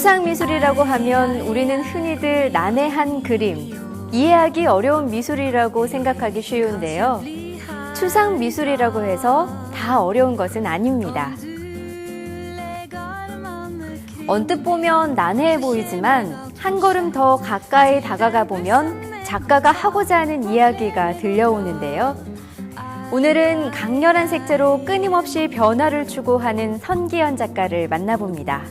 추상미술이라고 하면 우리는 흔히들 난해한 그림, 이해하기 어려운 미술이라고 생각하기 쉬운데요. 추상미술이라고 해서 다 어려운 것은 아닙니다. 언뜻 보면 난해해 보이지만 한 걸음 더 가까이 다가가 보면 작가가 하고자 하는 이야기가 들려오는데요. 오늘은 강렬한 색채로 끊임없이 변화를 추구하는 선기현 작가를 만나봅니다.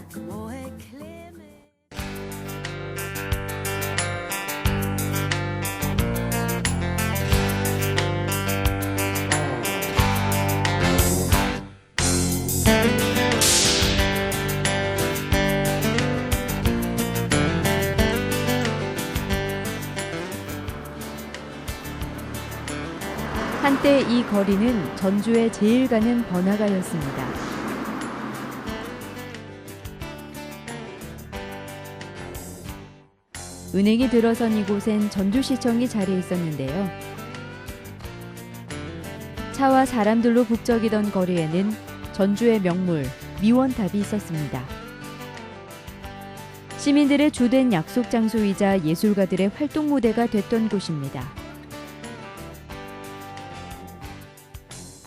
한때 이 거리는 전주의 제일 가는 번화가였습니다. 은행이 들어선 이곳엔 전주시청이 자리해 있었는데요. 차와 사람들로 북적이던 거리에는 전주의 명물 미원탑이 있었습니다. 시민들의 주된 약속 장소이자 예술가들의 활동 무대가 됐던 곳입니다.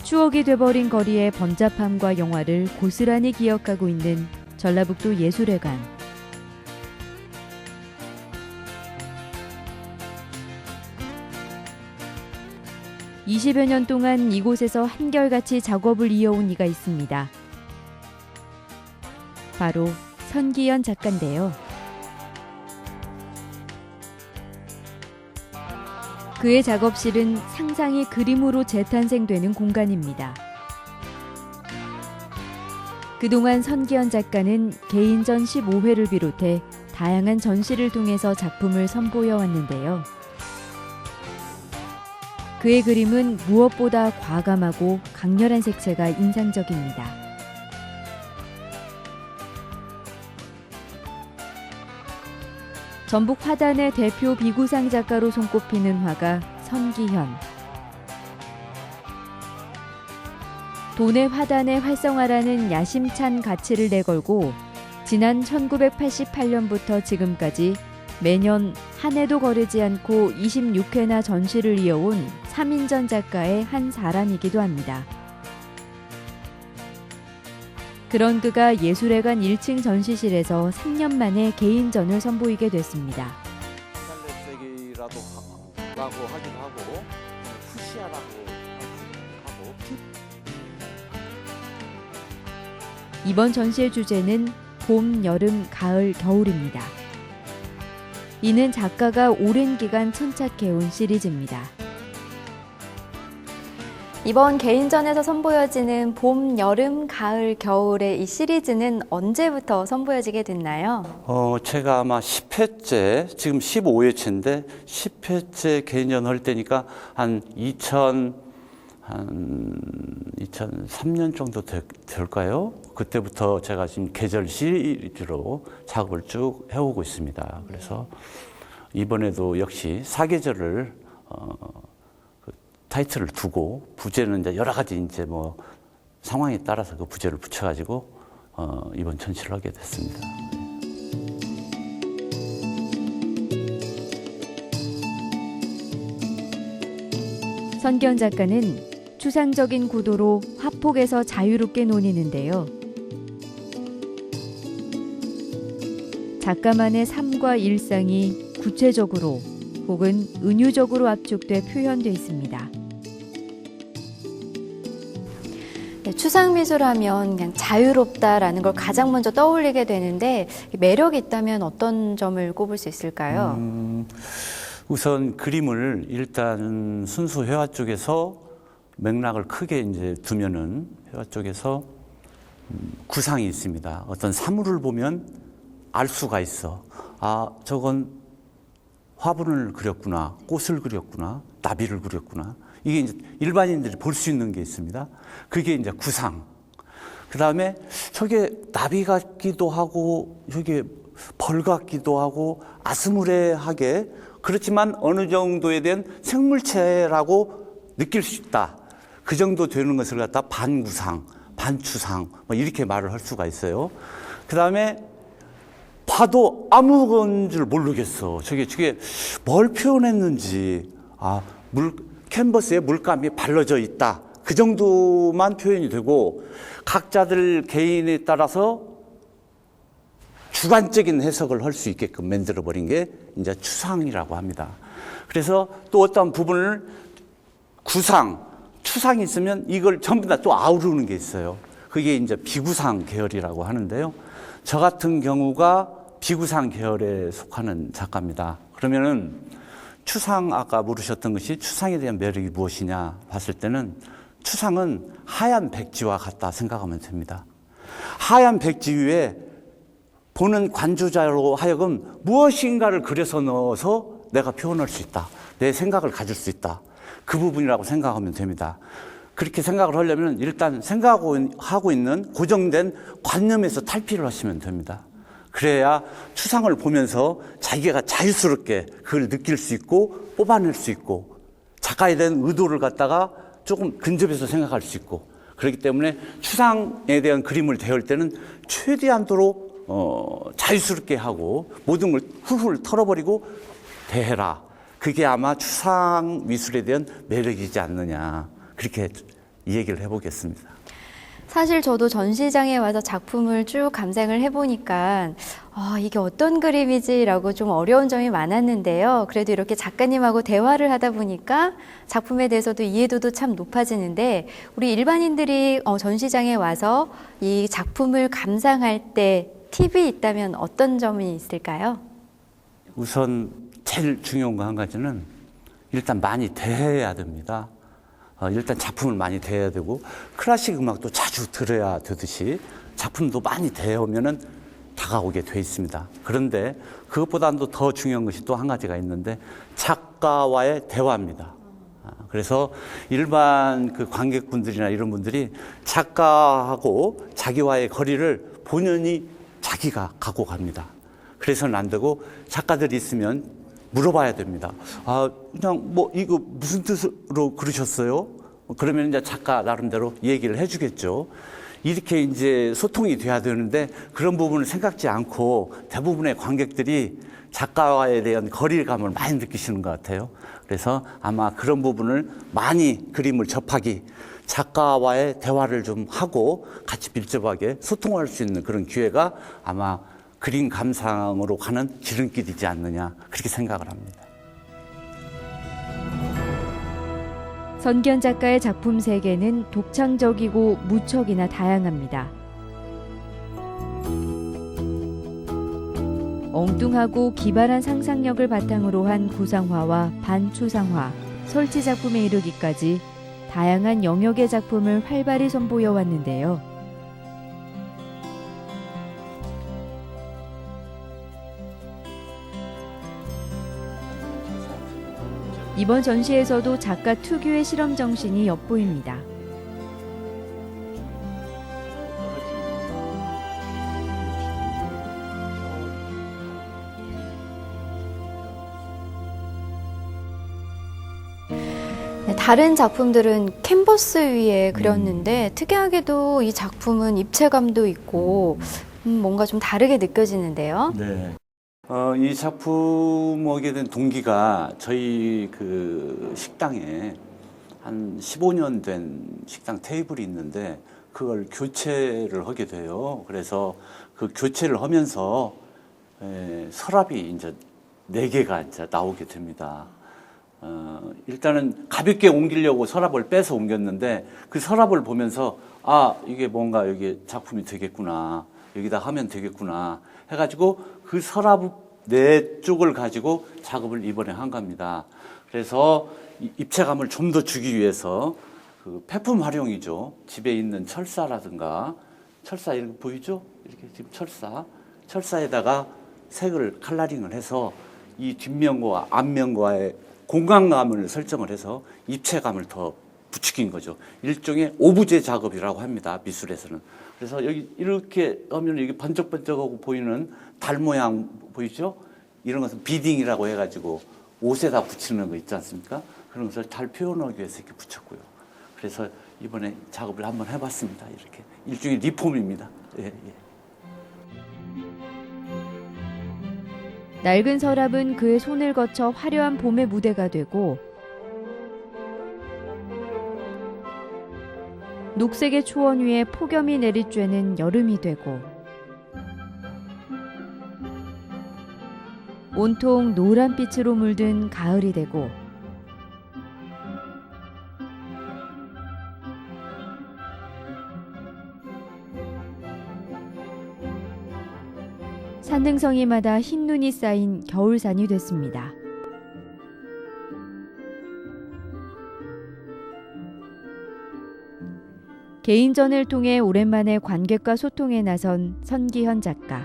추억이 돼버린 거리의 번잡함과 영화를 고스란히 기억하고 있는 전라북도 예술회관. (20여 년) 동안 이곳에서 한결같이 작업을 이어온 이가 있습니다. 바로 선기현 작가인데요. 그의 작업실은 상상이 그림으로 재탄생되는 공간입니다. 그동안 선기현 작가는 개인전 15회를 비롯해 다양한 전시를 통해서 작품을 선보여 왔는데요. 그의 그림은 무엇보다 과감하고 강렬한 색채가 인상적입니다. 전북 화단의 대표 비구상 작가로 손꼽히는 화가 선기현. 돈의 화단의 활성화라는 야심찬 가치를 내걸고 지난 1988년부터 지금까지 매년 한 해도 거르지 않고 26회나 전시를 이어온 3인전 작가의 한 사람이기도 합니다. 그런 그가 예술회관 1층 전시실에서 3년 만에 개인전을 선보이게 됐습니다. 한달래쓰기라고 하기도 하고 푸시아라고 하고 이번 전시의 주제는 봄, 여름, 가을, 겨울입니다. 이는 작가가 오랜 기간 천착해온 시리즈입니다. 이번 개인전에서 선보여지는 봄, 여름, 가을, 겨울의 이 시리즈는 언제부터 선보여지게 됐나요? 제가 아마 10회째, 지금 15회째인데 10회째 개인전 할 때니까 한 2003년 정도 될까요? 그때부터 제가 지금 계절 시리즈로 작업을 쭉 해오고 있습니다. 그래서 이번에도 역시 사계절을 타이틀을 두고 부제는 이제 여러 가지 이제 뭐 상황에 따라서 그 부제를 붙여가지고 이번 전시를 하게 됐습니다. 선기현 작가는 추상적인 구도로 화폭에서 자유롭게 논이는데요. 작가만의 삶과 일상이 구체적으로 혹은 은유적으로 압축돼 표현되어 있습니다. 네, 추상미술하면 그냥 자유롭다라는 걸 가장 먼저 떠올리게 되는데 매력이 있다면 어떤 점을 꼽을 수 있을까요? 우선 그림을 일단 순수 회화 쪽에서 맥락을 크게 이제 두면은 회화 쪽에서 구상이 있습니다. 어떤 사물을 보면 알 수가 있어. 아, 저건 화분을 그렸구나, 꽃을 그렸구나, 나비를 그렸구나. 이게 이제 일반인들이 볼 수 있는 게 있습니다. 그게 이제 구상. 그 다음에 저게 나비 같기도 하고, 저게 벌 같기도 하고, 아스무레하게, 그렇지만 어느 정도에 대한 생물체라고 느낄 수 있다. 그 정도 되는 것을 갖다 반구상, 반추상, 뭐 이렇게 말을 할 수가 있어요. 그 다음에 봐도 아무건 줄 모르겠어. 저게 뭘 표현했는지. 캔버스에 물감이 발라져 있다. 그 정도만 표현이 되고, 각자들 개인에 따라서 주관적인 해석을 할 수 있게끔 만들어버린 게 이제 추상이라고 합니다. 그래서 또 어떤 부분을 추상이 있으면 이걸 전부 다 또 아우르는 게 있어요. 그게 이제 비구상 계열이라고 하는데요. 저 같은 경우가 비구상 계열에 속하는 작가입니다. 그러면은 아까 물으셨던 것이 추상에 대한 매력이 무엇이냐 봤을 때는 추상은 하얀 백지와 같다 생각하면 됩니다. 하얀 백지 위에 보는 관주자로 하여금 무엇인가를 그려서 넣어서 내가 표현할 수 있다. 내 생각을 가질 수 있다. 그 부분이라고 생각하면 됩니다. 그렇게 생각을 하려면 일단 생각하고 있는 고정된 관념에서 탈피를 하시면 됩니다. 그래야 추상을 보면서 자기가 자유스럽게 그걸 느낄 수 있고 뽑아낼 수 있고 작가에 대한 의도를 갖다가 조금 근접해서 생각할 수 있고, 그렇기 때문에 추상에 대한 그림을 대할 때는 최대한도로 자유스럽게 하고 모든 걸 훌훌 털어버리고 대해라. 그게 아마 추상 미술에 대한 매력이지 않느냐, 그렇게 이 얘기를 해보겠습니다. 사실 저도 전시장에 와서 작품을 쭉 감상을 해보니까 이게 어떤 그림이지라고 좀 어려운 점이 많았는데요. 그래도 이렇게 작가님하고 대화를 하다 보니까 작품에 대해서도 이해도도 참 높아지는데, 우리 일반인들이 전시장에 와서 이 작품을 감상할 때 팁이 있다면 어떤 점이 있을까요? 우선 제일 중요한 거 한 가지는 일단 많이 대해야 됩니다. 일단 작품을 많이 대해야 되고, 클래식 음악도 자주 들어야 되듯이 작품도 많이 대해오면은 다가오게 돼 있습니다. 그런데 그것보다도 더 중요한 것이 또 한 가지가 있는데, 작가와의 대화입니다. 그래서 일반 그 관객분들이나 이런 분들이 작가하고 자기와의 거리를 본연이 자기가 갖고 갑니다. 그래서는 안 되고, 작가들이 있으면 물어봐야 됩니다. 그냥 이거 무슨 뜻으로 그러셨어요? 그러면 이제 작가 나름대로 얘기를 해주겠죠. 이렇게 이제 소통이 돼야 되는데, 그런 부분을 생각지 않고 대부분의 관객들이 작가와에 대한 거리감을 많이 느끼시는 것 같아요. 그래서 아마 그런 부분을 많이 그림을 접하기, 작가와의 대화를 좀 하고 같이 밀접하게 소통할 수 있는 그런 기회가 아마 그림 감상으로 가는 지름길이지 않느냐, 그렇게 생각을 합니다. 선기현 작가의 작품 세계는 독창적이고 무척이나 다양합니다. 엉뚱하고 기발한 상상력을 바탕으로 한 구상화와 반추상화, 설치 작품에 이르기까지 다양한 영역의 작품을 활발히 선보여 왔는데요. 이번 전시에서도 작가 특유의 실험 정신이 엿보입니다. 다른 작품들은 캔버스 위에 그렸는데 특이하게도 이 작품은 입체감도 있고 뭔가 좀 다르게 느껴지는데요. 네. 이 작품 오게 된 동기가 저희 그 식당에 한 15년 된 식당 테이블이 있는데 그걸 교체를 하게 돼요. 그래서 그 교체를 하면서 서랍이 이제 4개가 이제 나오게 됩니다. 일단은 가볍게 옮기려고 서랍을 빼서 옮겼는데 그 서랍을 보면서 이게 뭔가 여기 작품이 되겠구나, 여기다 하면 되겠구나 해가지고 그 서랍 4쪽을 가지고 작업을 이번에 한 겁니다. 그래서 입체감을 좀 더 주기 위해서 그 폐품 활용이죠. 집에 있는 철사라든가, 철사 이렇게 보이죠? 이렇게 지금 철사에다가 색을 컬러링을 해서 이 뒷면과 앞면과의 공간감을 설정을 해서 입체감을 더 부추긴 거죠. 일종의 오브제 작업이라고 합니다, 미술에서는. 그래서 여기 이렇게 하면 이게 번쩍번쩍하고 보이는 달 모양 보이죠? 이런 것은 비딩이라고 해가지고 옷에다 붙이는 거 있지 않습니까? 그런 것을 잘 표현하기 위해서 이렇게 붙였고요. 그래서 이번에 작업을 한번 해봤습니다. 이렇게 일종의 리폼입니다. 예, 예. 낡은 서랍은 그의 손을 거쳐 화려한 봄의 무대가 되고 녹색의 초원 위에 폭염이 내리쬐는 여름이 되고 온통 노란빛으로 물든 가을이 되고 산등성이마다 흰 눈이 쌓인 겨울산이 됐습니다. 개인전을 통해 오랜만에 관객과 소통에 나선 선기현 작가.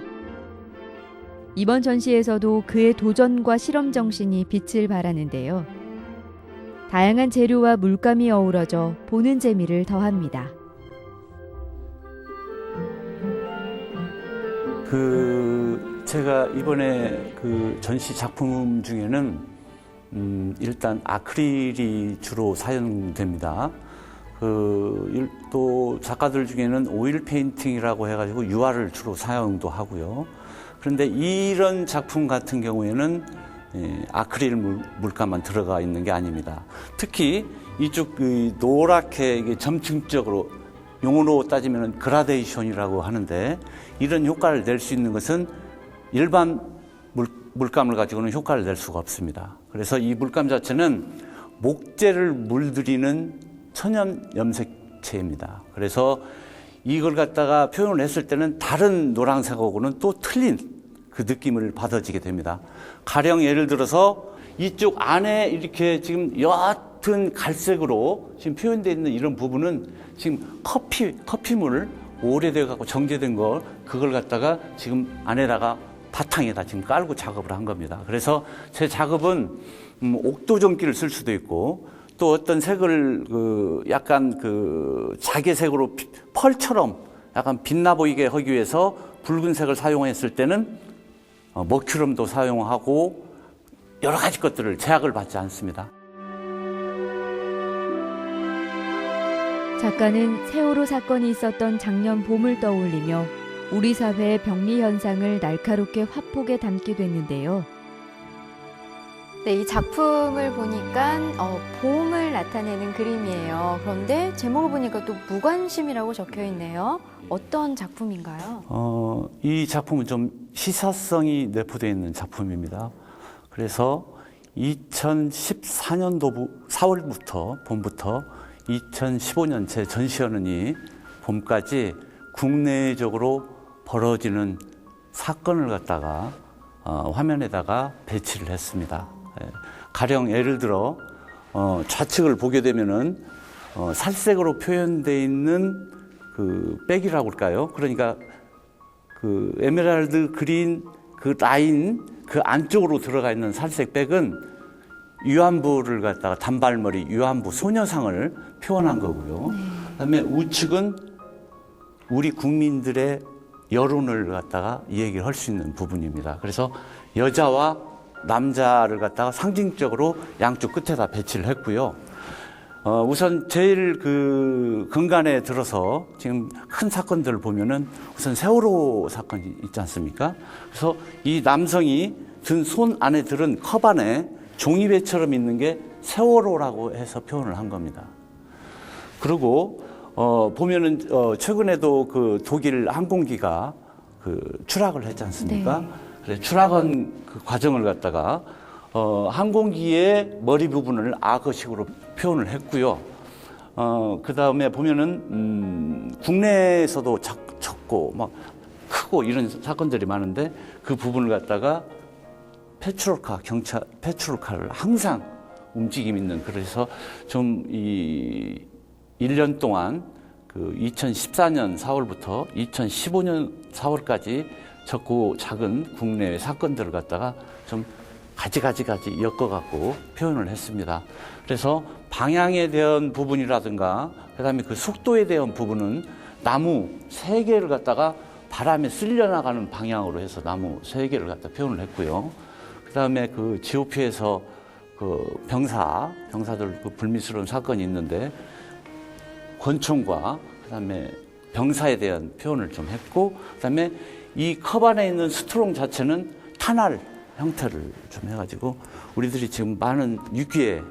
이번 전시에서도 그의 도전과 실험 정신이 빛을 발하는데요. 다양한 재료와 물감이 어우러져 보는 재미를 더합니다. 제가 이번에 전시 작품 중에는 일단 아크릴이 주로 사용됩니다. 또 작가들 중에는 오일 페인팅이라고 해가지고 유화를 주로 사용도 하고요. 그런데 이런 작품 같은 경우에는 아크릴 물감만 들어가 있는 게 아닙니다. 특히 이쪽 노랗게 이게 점층적으로 용어로 따지면 그라데이션이라고 하는데 이런 효과를 낼 수 있는 것은 일반 물감을 가지고는 효과를 낼 수가 없습니다. 그래서 이 물감 자체는 목재를 물들이는 천연 염색체입니다. 그래서 이걸 갖다가 표현을 했을 때는 다른 노란색하고는 또 틀린 그 느낌을 받아지게 됩니다. 가령 예를 들어서 이쪽 안에 이렇게 지금 옅은 갈색으로 지금 표현되어 있는 이런 부분은 지금 커피물 오래돼 갖고 정제된 걸 그걸 갖다가 지금 안에다가 바탕에다 지금 깔고 작업을 한 겁니다. 그래서 제 작업은 옥도전기를 쓸 수도 있고 또 어떤 색을 약간 자개색으로 펄처럼 약간 빛나 보이게 하기 위해서 붉은색을 사용했을 때는 머큐럼도 사용하고 여러 가지 것들을 제약을 받지 않습니다. 작가는 세월호 사건이 있었던 작년 봄을 떠올리며 우리 사회의 병리 현상을 날카롭게 화폭에 담기도 했는데요. 네, 이 작품을 보니까 봄을 나타내는 그림이에요. 그런데 제목을 보니까 또 무관심이라고 적혀 있네요. 어떤 작품인가요? 이 작품은 좀 시사성이 내포되어 있는 작품입니다. 그래서 2014년도 4월부터 봄부터 2015년 제 전시하는 봄까지 국내적으로 벌어지는 사건을 갖다가 화면에다가 배치를 했습니다. 가령 예를 들어 좌측을 보게 되면은 살색으로 표현되어 있는 백이라고 할까요? 그러니까 에메랄드 그린 라인 안쪽으로 들어가 있는 살색 백은 위안부를 갖다가 단발머리 위안부 소녀상을 표현한 거고요. 그다음에 우측은 우리 국민들의 여론을 갖다가 이 얘기를 할 수 있는 부분입니다. 그래서 여자와 남자를 갖다가 상징적으로 양쪽 끝에다 배치를 했고요. 우선 제일 근간에 들어서 지금 큰 사건들을 보면은 우선 세월호 사건이 있지 않습니까? 그래서 이 남성이 든 손 안에 들은 컵 안에 종이배처럼 있는 게 세월호라고 해서 표현을 한 겁니다. 그리고 보면은 최근에도 독일 항공기가 추락을 했지 않습니까? 네. 그래서 추락한 그 과정을 갖다가 항공기의 머리 부분을 악어식으로 표현을 했고요. 그 다음에 보면은 국내에서도 적고 막 크고 이런 사건들이 많은데 그 부분을 갖다가 페트롤카를 항상 움직임 있는 그래서 좀 1년 동안 2014년 4월부터 2015년 4월까지 적고 작은 국내 사건들을 갖다가 좀 가지 엮어갖고 표현을 했습니다. 그래서 방향에 대한 부분이라든가 그다음에 속도에 대한 부분은 나무 3개를 갖다가 바람에 쓸려나가는 방향으로 해서 나무 3개를 갖다 표현을 했고요. 그다음에 GOP에서 병사들 불미스러운 사건이 있는데 권총과 그다음에 병사에 대한 표현을 좀 했고 그다음에 이 컵 안에 있는 스트롱 자체는 탄알 형태를 좀 해가지고 우리들이 지금 많은 위기에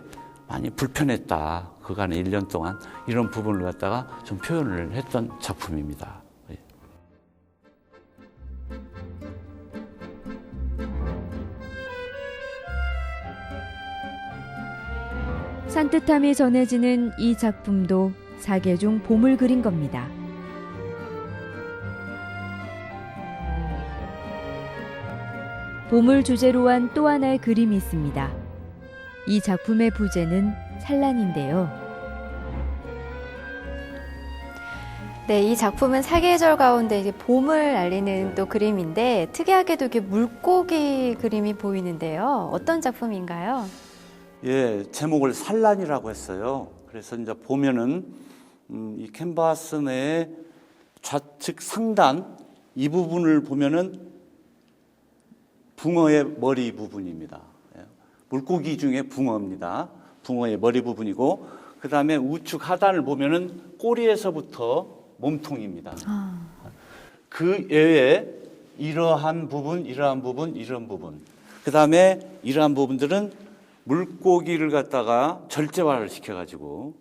많이 불편했다. 그간의 1년 동안 이런 부분을 갖다가 좀 표현을 했던 작품입니다. 예. 산뜻함이 전해지는 이 작품도 사계 중 봄을 그린 겁니다. 봄을 주제로 한 또 하나의 그림이 있습니다. 이 작품의 부제는 산란인데요. 네, 이 작품은 사계절 가운데 이제 봄을 알리는 또 그림인데 특이하게도 이렇게 물고기 그림이 보이는데요. 어떤 작품인가요? 예, 제목을 산란이라고 했어요. 그래서 이제 보면은 이 캔버스 내의 좌측 상단 이 부분을 보면은 붕어의 머리 부분입니다. 예, 물고기 중에 붕어입니다. 붕어의 머리 부분이고 그 다음에 우측 하단을 보면은 꼬리에서부터 몸통입니다. 그 외에 이러한 부분, 이러한 부분, 이런 부분. 그 다음에 이러한 부분들은 물고기를 갖다가 절제화를 시켜가지고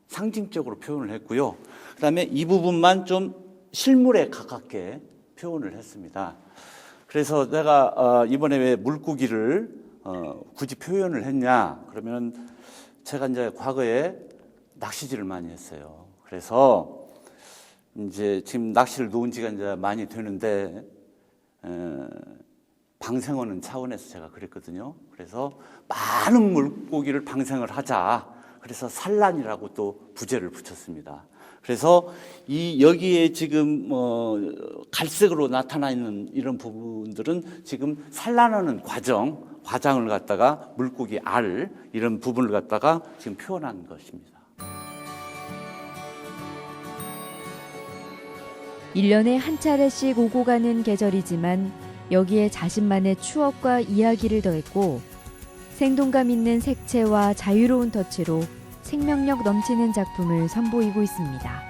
상징적으로 표현을 했고요. 그 다음에 이 부분만 좀 실물에 가깝게 표현을 했습니다. 그래서 내가 이번에 왜 물고기를 굳이 표현을 했냐 그러면 제가 이제 과거에 낚시질을 많이 했어요. 그래서 이제 지금 낚시를 놓은 지가 이제 많이 되는데 방생하는 차원에서 제가 그랬거든요. 그래서 많은 물고기를 방생을 하자. 그래서 산란이라고 또 부제를 붙였습니다. 그래서 이 여기에 지금 갈색으로 나타나 있는 이런 부분들은 지금 산란하는 과정을 갖다가 물고기 알 이런 부분을 갖다가 지금 표현한 것입니다. 1년에 한 차례씩 오고 가는 계절이지만 여기에 자신만의 추억과 이야기를 더했고 생동감 있는 색채와 자유로운 터치로 생명력 넘치는 작품을 선보이고 있습니다.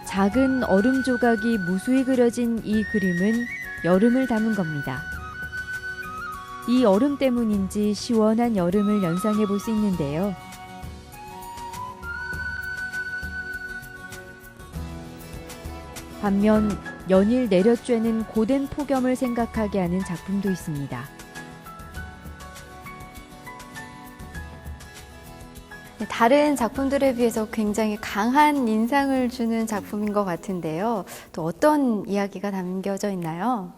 작은 얼음 조각이 무수히 그려진 이 그림은 여름을 담은 겁니다. 이 얼음 때문인지 시원한 여름을 연상해 볼 수 있는데요. 반면 연일 내려쬐는 고된 폭염을 생각하게 하는 작품도 있습니다. 네, 다른 작품들에 비해서 굉장히 강한 인상을 주는 작품인 것 같은데요. 또 어떤 이야기가 담겨져 있나요?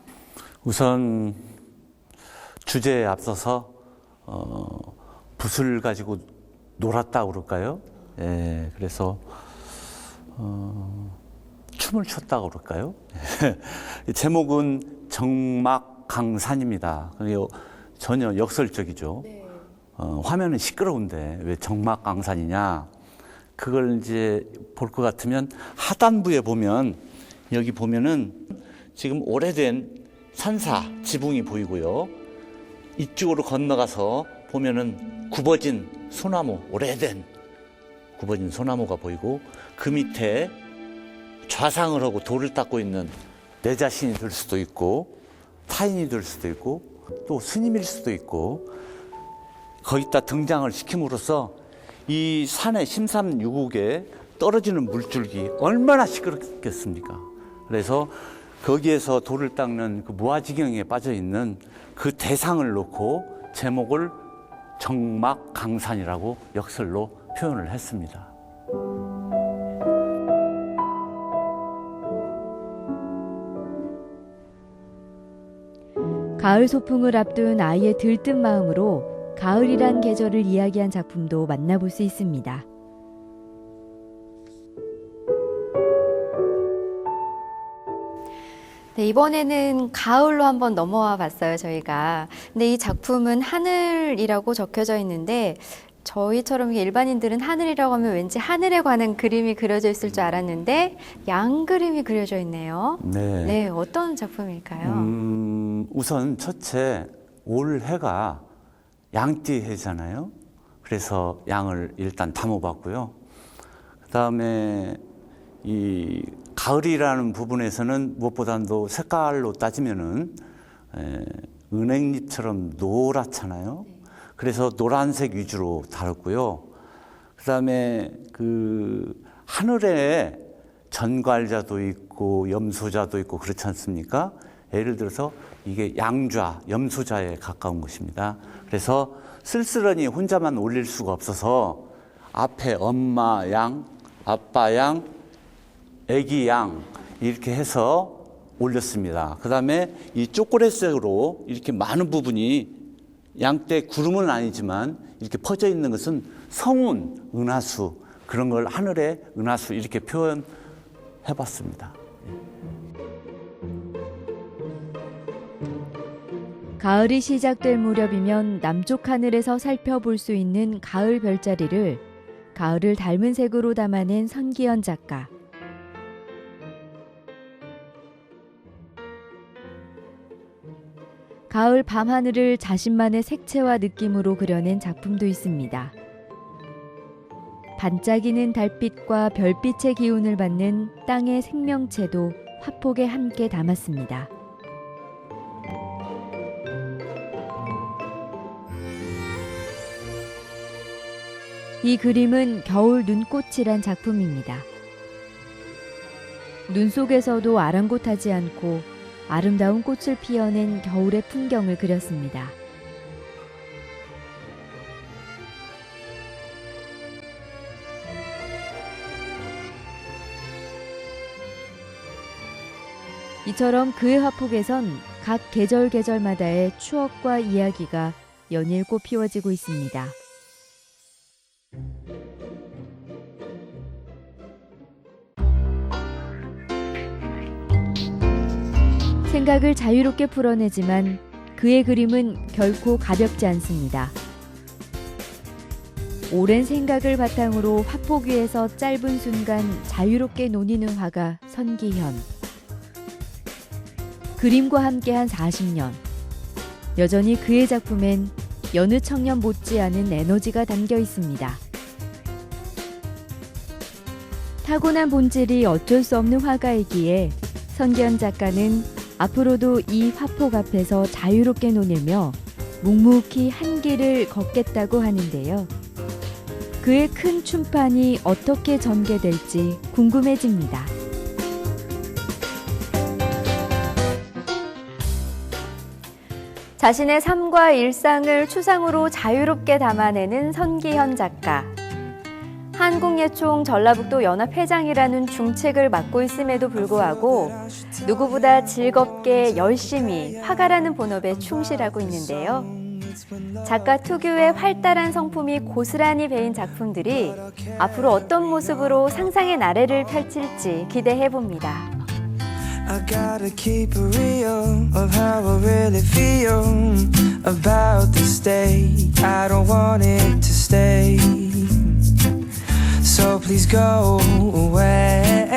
우선 주제에 앞서서 붓을 가지고 놀았다고 그럴까요? 예, 그래서 춤을 췄다고 그럴까요? 제목은 정막강산입니다. 전혀 역설적이죠. 네. 화면은 시끄러운데 왜 정막강산이냐? 그걸 이제 볼 것 같으면 하단부에 보면 여기 보면은 지금 오래된 산사 지붕이 보이고요. 이쪽으로 건너가서 보면은 굽어진 소나무, 오래된 굽어진 소나무가 보이고 그 밑에 좌상을 하고 돌을 닦고 있는 내 자신이 될 수도 있고 타인이 될 수도 있고 또 스님일 수도 있고 거기다 등장을 시킴으로써 이 산의 심삼유국에 떨어지는 물줄기 얼마나 시끄럽겠습니까? 그래서 거기에서 돌을 닦는 그 무아지경에 빠져 있는 그 대상을 놓고 제목을 정막강산이라고 역설로 표현을 했습니다. 가을 소풍을 앞둔 아이의 들뜬 마음으로 가을이란 계절을 이야기한 작품도 만나볼 수 있습니다. 네, 이번에는 가을로 한번 넘어와 봤어요, 저희가. 근데 이 작품은 하늘이라고 적혀져 있는데 저희처럼 일반인들은 하늘이라고 하면 왠지 하늘에 관한 그림이 그려져 있을 줄 알았는데 양 그림이 그려져 있네요. 네. 네, 어떤 작품일까요? 우선 첫째 올 해가 양띠 해잖아요. 그래서 양을 일단 담아봤고요. 그 다음에 이 가을이라는 부분에서는 무엇보다도 색깔로 따지면은 은행잎처럼 노랗잖아요. 그래서 노란색 위주로 다뤘고요. 그다음에 그 하늘에 전괄자도 있고 염소자도 있고 그렇지 않습니까? 예를 들어서 이게 양좌, 염소자에 가까운 것입니다. 그래서 쓸쓸하니 혼자만 올릴 수가 없어서 앞에 엄마 양, 아빠 양, 애기 양 이렇게 해서 올렸습니다. 그 다음에 이 초콜릿색으로 이렇게 많은 부분이 양떼 구름은 아니지만 이렇게 퍼져 있는 것은 성운, 은하수 그런 걸 하늘의 은하수 이렇게 표현해봤습니다. 가을이 시작될 무렵이면 남쪽 하늘에서 살펴볼 수 있는 가을 별자리를 가을을 닮은 색으로 담아낸 선기현 작가. 가을 밤하늘을 자신만의 색채와 느낌으로 그려낸 작품도 있습니다. 반짝이는 달빛과 별빛의 기운을 받는 땅의 생명체도 화폭에 함께 담았습니다. 이 그림은 겨울 눈꽃이란 작품입니다. 눈 속에서도 아랑곳하지 않고 아름다운 꽃을 피워낸 겨울의 풍경을 그렸습니다. 이처럼 그의 화폭에선 각 계절마다의 추억과 이야기가 연일고 피워지고 있습니다. 생각을 자유롭게 풀어내지만 그의 그림은 결코 가볍지 않습니다. 오랜 생각을 바탕으로 화폭 위에서 짧은 순간 자유롭게 논이는 화가 선기현. 그림과 함께한 40년. 여전히 그의 작품엔 여느 청년 못지않은 에너지가 담겨 있습니다. 타고난 본질이 어쩔 수 없는 화가이기에 선기현 작가는 앞으로도 이 화폭 앞에서 자유롭게 논으며 묵묵히 한 길을 걷겠다고 하는데요. 그의 큰 춤판이 어떻게 전개될지 궁금해집니다. 자신의 삶과 일상을 추상으로 자유롭게 담아내는 선기현 작가. 한국예총 전라북도 연합회장이라는 중책을 맡고 있음에도 불구하고 누구보다 즐겁게 열심히 화가라는 본업에 충실하고 있는데요. 작가 특유의 활달한 성품이 고스란히 배인 작품들이 앞으로 어떤 모습으로 상상의 나래를 펼칠지 기대해봅니다. I gotta keep it real of how I really feel about this day. I don't want it to stay. So please go away.